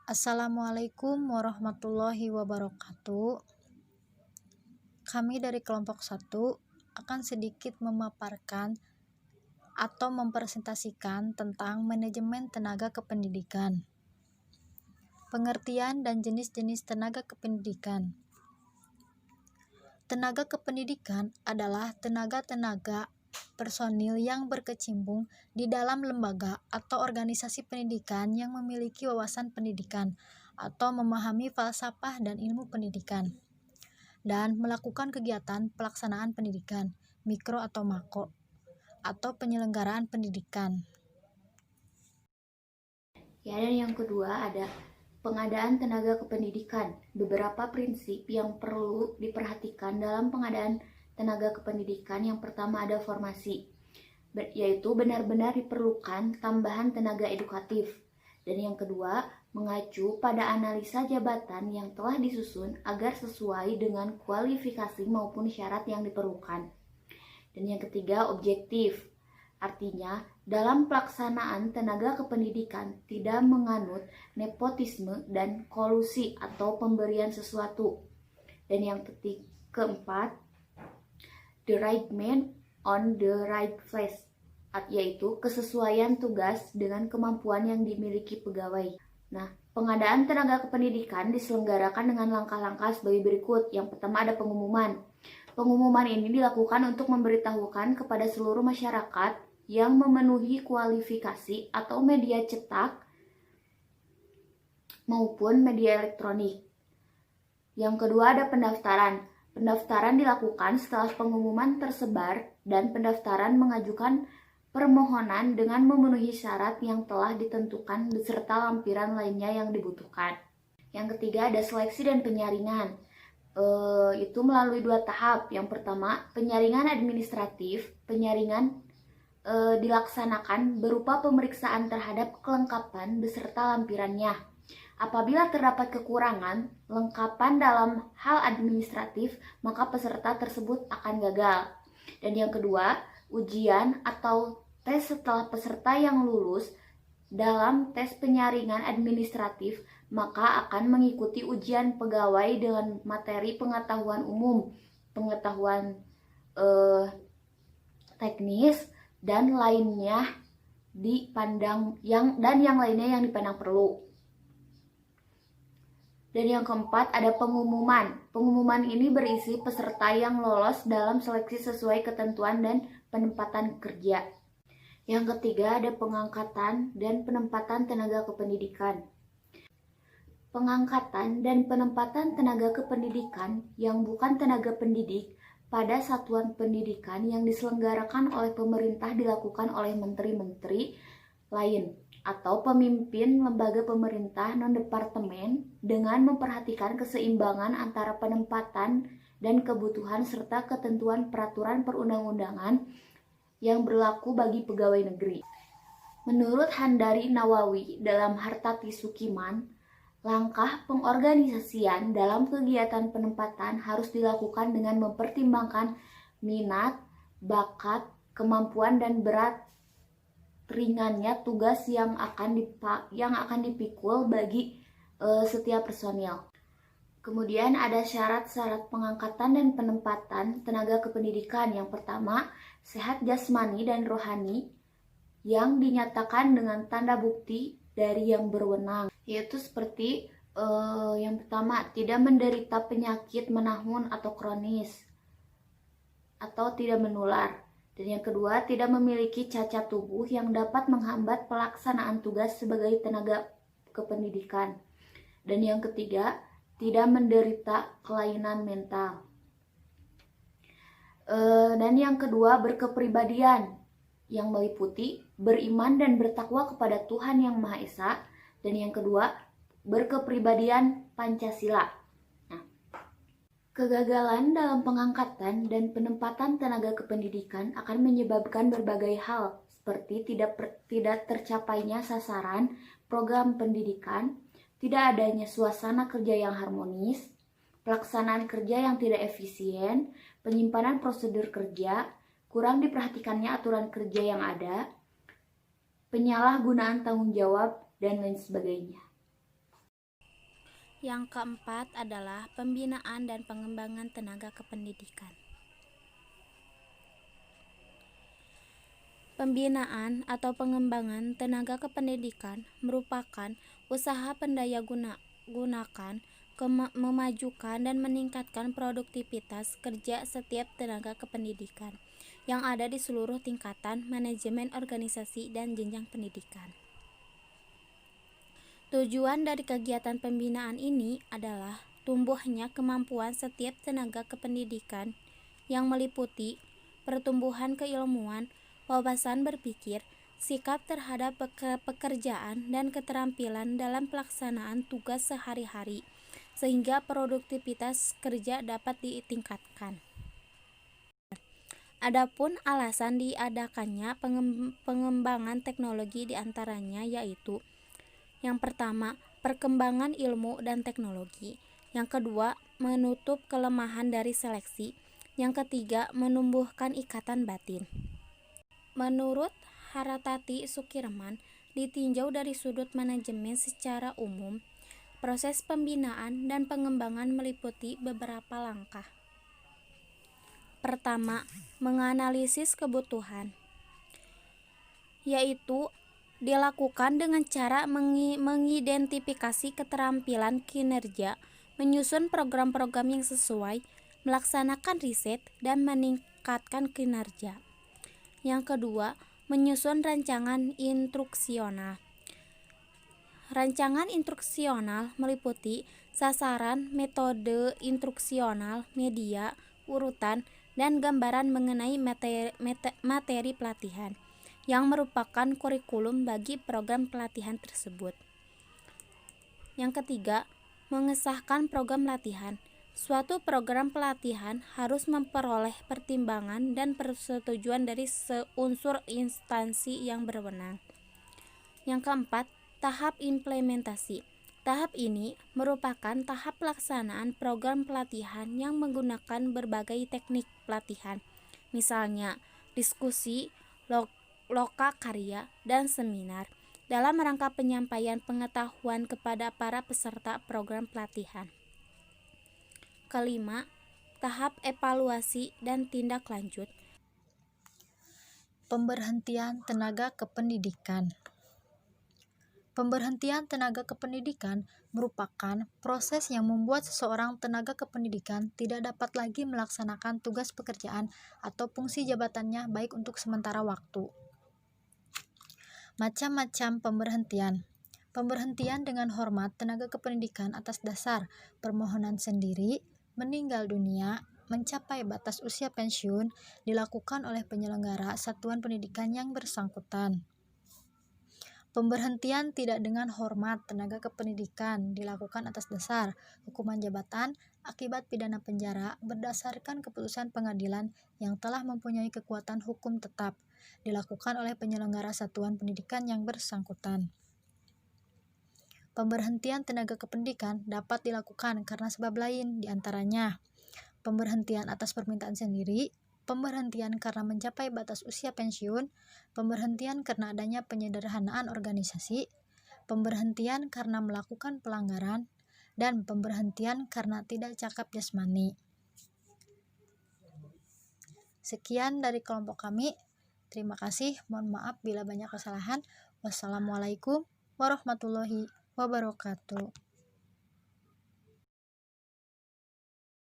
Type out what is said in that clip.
Assalamualaikum warahmatullahi wabarakatuh. Kami dari kelompok 1 akan sedikit memaparkan atau mempresentasikan tentang manajemen tenaga kependidikan. Pengertian dan jenis-jenis tenaga kependidikan. Tenaga kependidikan adalah tenaga-tenaga personil yang berkecimpung di dalam lembaga atau organisasi pendidikan yang memiliki wawasan pendidikan atau memahami falsafah dan ilmu pendidikan, dan melakukan kegiatan pelaksanaan pendidikan, mikro atau makro, atau penyelenggaraan pendidikan. Ya, dan yang kedua ada pengadaan tenaga kependidikan. Beberapa prinsip yang perlu diperhatikan dalam pengadaan tenaga kependidikan. Yang pertama ada formasi, yaitu benar-benar diperlukan tambahan tenaga edukatif. Dan yang kedua, mengacu pada analisa jabatan yang telah disusun agar sesuai dengan kualifikasi maupun syarat yang diperlukan. Dan yang ketiga, objektif. Artinya, dalam pelaksanaan tenaga kependidikan tidak menganut nepotisme dan kolusi atau pemberian sesuatu. Dan yang keempat, the right man on the right place, yaitu kesesuaian tugas dengan kemampuan yang dimiliki pegawai. Nah, pengadaan tenaga kependidikan diselenggarakan dengan langkah-langkah sebagai berikut. Yang pertama ada pengumuman. Pengumuman ini dilakukan untuk memberitahukan kepada seluruh masyarakat yang memenuhi kualifikasi atau media cetak maupun media elektronik. Yang kedua ada pendaftaran. Pendaftaran dilakukan setelah pengumuman tersebar dan pendaftaran mengajukan permohonan dengan memenuhi syarat yang telah ditentukan beserta lampiran lainnya yang dibutuhkan. Yang ketiga ada seleksi dan penyaringan. Itu melalui 2 tahap. Yang pertama, penyaringan administratif. Penyaringan dilaksanakan berupa pemeriksaan terhadap kelengkapan beserta lampirannya. Apabila terdapat kekurangan lengkapan dalam hal administratif, maka peserta tersebut akan gagal. Dan yang kedua, ujian atau tes setelah peserta yang lulus dalam tes penyaringan administratif, maka akan mengikuti ujian pegawai dengan materi pengetahuan umum, pengetahuan teknis, dan lainnya dipandang yang lainnya yang dipandang perlu. Dan yang keempat ada pengumuman. Pengumuman ini berisi peserta yang lolos dalam seleksi sesuai ketentuan dan penempatan kerja. Yang ketiga ada pengangkatan dan penempatan tenaga kependidikan. Pengangkatan dan penempatan tenaga kependidikan yang bukan tenaga pendidik pada satuan pendidikan yang diselenggarakan oleh pemerintah dilakukan oleh menteri-menteri lain atau pemimpin lembaga pemerintah non-departemen dengan memperhatikan keseimbangan antara penempatan dan kebutuhan serta ketentuan peraturan perundang-undangan yang berlaku bagi pegawai negeri. Menurut Handari Nawawi dalam Hartati Sukiman, langkah pengorganisasian dalam kegiatan penempatan harus dilakukan dengan mempertimbangkan minat, bakat, kemampuan, dan berat ringannya tugas yang akan dipikul bagi setiap personil. Kemudian ada syarat-syarat pengangkatan dan penempatan tenaga kependidikan. Yang pertama, sehat jasmani dan rohani yang dinyatakan dengan tanda bukti dari yang berwenang, yaitu seperti yang pertama, tidak menderita penyakit menahun atau kronis atau tidak menular. Dan yang kedua, tidak memiliki cacat tubuh yang dapat menghambat pelaksanaan tugas sebagai tenaga kependidikan. Dan yang ketiga, tidak menderita kelainan mental. Dan yang kedua, berkepribadian yang meliputi beriman dan bertakwa kepada Tuhan Yang Maha Esa. Dan yang kedua, berkepribadian Pancasila. Nah, kegagalan dalam pengangkatan dan penempatan tenaga kependidikan akan menyebabkan berbagai hal, seperti tidak tercapainya sasaran program pendidikan, tidak adanya suasana kerja yang harmonis, pelaksanaan kerja yang tidak efisien, penyimpanan prosedur kerja, kurang diperhatikannya aturan kerja yang ada, penyalahgunaan tanggung jawab, dan lain sebagainya. Yang keempat adalah pembinaan dan pengembangan tenaga kependidikan. Pembinaan atau pengembangan tenaga kependidikan merupakan usaha pendayagunaan memajukan dan meningkatkan produktivitas kerja setiap tenaga kependidikan yang ada di seluruh tingkatan manajemen organisasi dan jenjang pendidikan. Tujuan dari kegiatan pembinaan ini adalah tumbuhnya kemampuan setiap tenaga kependidikan yang meliputi pertumbuhan keilmuan, wawasan berpikir, sikap terhadap pekerjaan, dan keterampilan dalam pelaksanaan tugas sehari-hari, sehingga produktivitas kerja dapat ditingkatkan. Adapun alasan diadakannya pengembangan teknologi diantaranya yaitu: yang pertama, perkembangan ilmu dan teknologi. Yang kedua, menutup kelemahan dari seleksi. Yang ketiga, menumbuhkan ikatan batin. Menurut Haratati Sukirman, ditinjau dari sudut manajemen secara umum, proses pembinaan dan pengembangan meliputi beberapa langkah. Pertama, menganalisis kebutuhan, yaitu dilakukan dengan cara mengidentifikasi keterampilan kinerja, menyusun program-program yang sesuai, melaksanakan riset, dan meningkatkan kinerja. Yang kedua, menyusun rancangan instruksional. Rancangan instruksional meliputi sasaran, metode instruksional, media, urutan, dan gambaran mengenai materi pelatihan yang merupakan kurikulum bagi program pelatihan tersebut. Yang ketiga, mengesahkan program latihan. Suatu program pelatihan harus memperoleh pertimbangan dan persetujuan dari seunsur instansi yang berwenang. Yang keempat, tahap implementasi. Tahap ini merupakan tahap pelaksanaan program pelatihan yang menggunakan berbagai teknik pelatihan, misalnya diskusi, loka karya, dan seminar, dalam rangka penyampaian pengetahuan kepada para peserta program pelatihan. Kelima, tahap evaluasi dan tindak lanjut. Pemberhentian tenaga kependidikan. Pemberhentian tenaga kependidikan merupakan proses yang membuat seseorang tenaga kependidikan tidak dapat lagi melaksanakan tugas pekerjaan atau fungsi jabatannya baik untuk sementara waktu. Macam-macam pemberhentian. Pemberhentian dengan hormat tenaga kependidikan atas dasar permohonan sendiri, meninggal dunia, mencapai batas usia pensiun dilakukan oleh penyelenggara satuan pendidikan yang bersangkutan. Pemberhentian tidak dengan hormat tenaga kependidikan dilakukan atas dasar hukuman jabatan akibat pidana penjara berdasarkan keputusan pengadilan yang telah mempunyai kekuatan hukum tetap, dilakukan oleh penyelenggara satuan pendidikan yang bersangkutan. Pemberhentian tenaga kependidikan dapat dilakukan karena sebab lain, diantaranya pemberhentian atas permintaan sendiri, pemberhentian karena mencapai batas usia pensiun, pemberhentian karena adanya penyederhanaan organisasi, pemberhentian karena melakukan pelanggaran, dan pemberhentian karena tidak cakap jasmani. Sekian dari kelompok kami. Terima kasih. Mohon maaf bila banyak kesalahan. Wassalamualaikum warahmatullahi wabarakatuh.